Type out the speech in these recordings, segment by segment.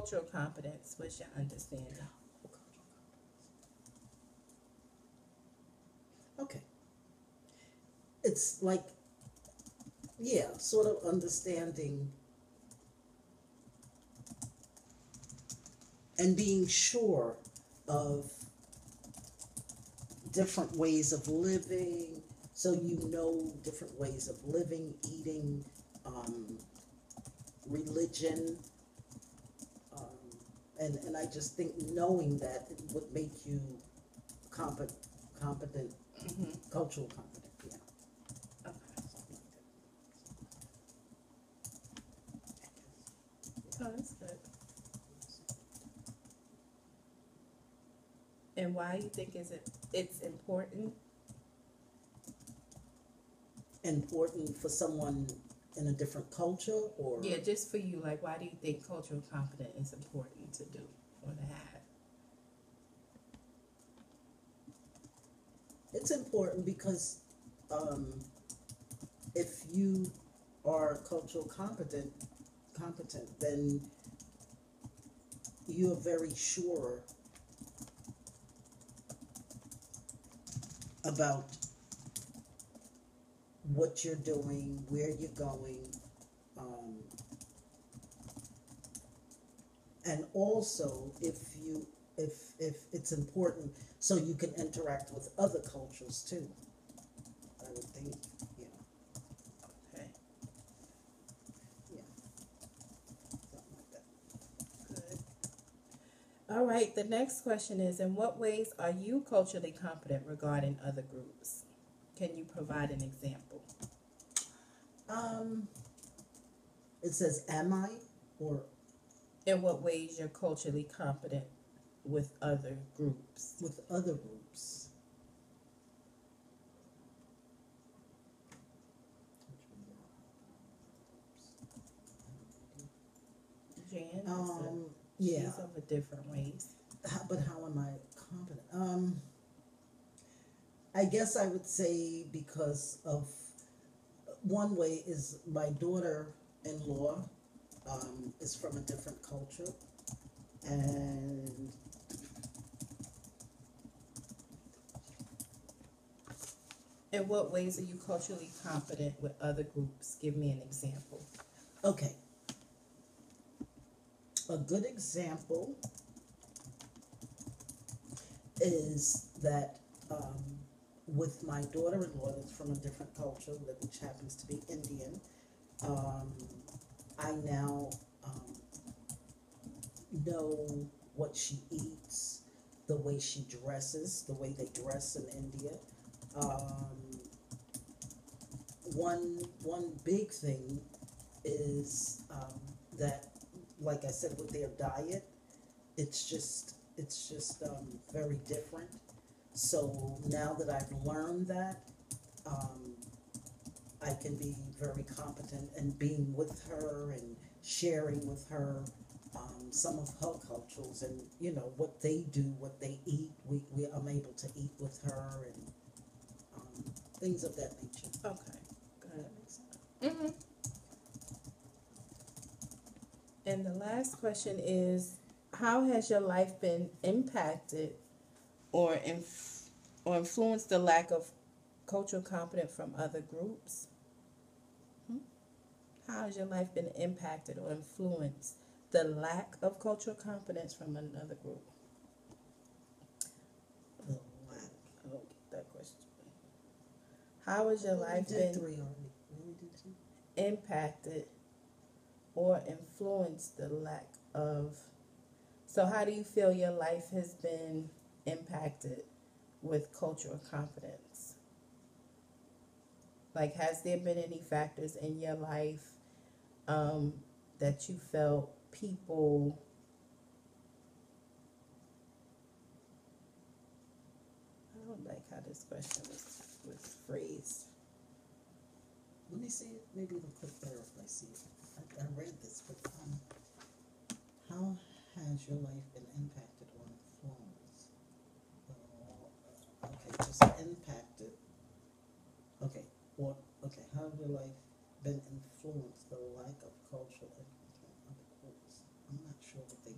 cultural competence, what's your understanding? Okay. It's like, yeah, sort of understanding and being sure of different ways of living. So you know different ways of living, eating, religion, um, and I just think knowing that it would make you competent, cultural competent, yeah. Okay. Oh, that's good. And why you think it's important? Important for someone in a different culture, or Yeah, just for you, like, why do you think cultural competence is important to do or to have? it's important because if you are cultural competent, then you're very sure about what you're doing, where you're going, um, and also if it's important, so you can interact with other cultures too. I would think, yeah, Okay, yeah, something like that. good. All right, the next question is, in what ways are you culturally competent regarding other groups? Can you provide an example? Um, it says, "Am I?" or In what ways you're culturally competent with other groups? with other groups. Jan, Yeah. she's of a different ways. But how am I competent? I guess I would say because of one way is my daughter-in-law is from a different culture, and In what ways are you culturally competent with other groups? Give me an example. okay, a good example is that with my daughter-in-law that's from a different culture, which happens to be Indian, um, I now know what she eats, the way she dresses, the way they dress in India. Um, one big thing is that, like I said, with their diet, it's just very different. So now that I've learned that, um, I can be very competent in being with her and sharing with her some of her cultures and what they do, what they eat. I'm able to eat with her and things of that nature. Okay, Does good. that make sense? Mm-hmm. And the last question is, how has your life been impacted or or influenced the lack of cultural competence from other groups? How has your life been impacted or influenced the lack of cultural competence from another group? The lack. I don't get that question. How has your life We did been three already. We did two. impacted or influenced the lack of? So, how do you feel your life has been impacted with cultural competence? Like, has there been any factors in your life that you felt people? I don't like how this question was phrased. Let me see it. Maybe it'll click better if I see it. I read this, but how has your life been impacted or influenced? Okay, just impacted. Okay, or okay, how has your life been influenced the lack of cultural influence from other groups? I'm not sure what they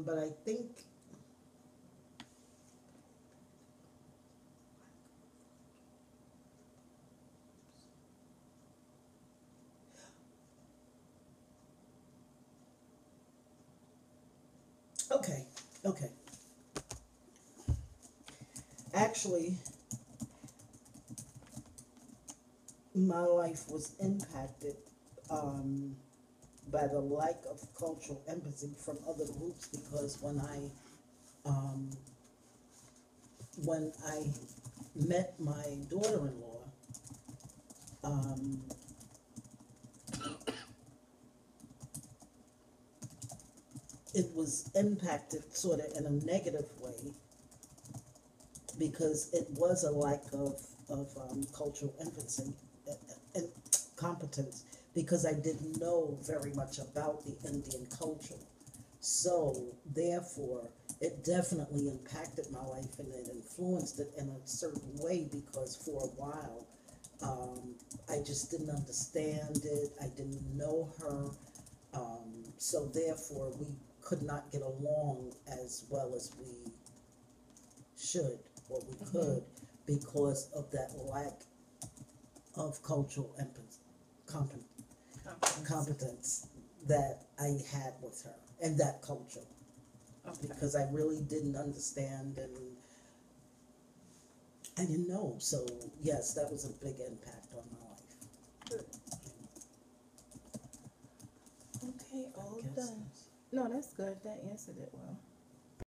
But I think okay, okay. Actually, my life was impacted by the lack of cultural empathy from other groups because um, when I met my daughter-in-law, um, it was impacted sort of in a negative way because it was a lack of cultural empathy and competence because I didn't know very much about the Indian culture. So therefore, it definitely impacted my life and it influenced it in a certain way because for a while, I just didn't understand it. I didn't know her. So therefore, we could not get along as well as we should or we could because of that lack of cultural empathy, competence that I had with her and that culture Okay. because I really didn't understand and I didn't know. So yes, that was a big impact on my life. Okay, all I guess done. No, that's good. That answered it well.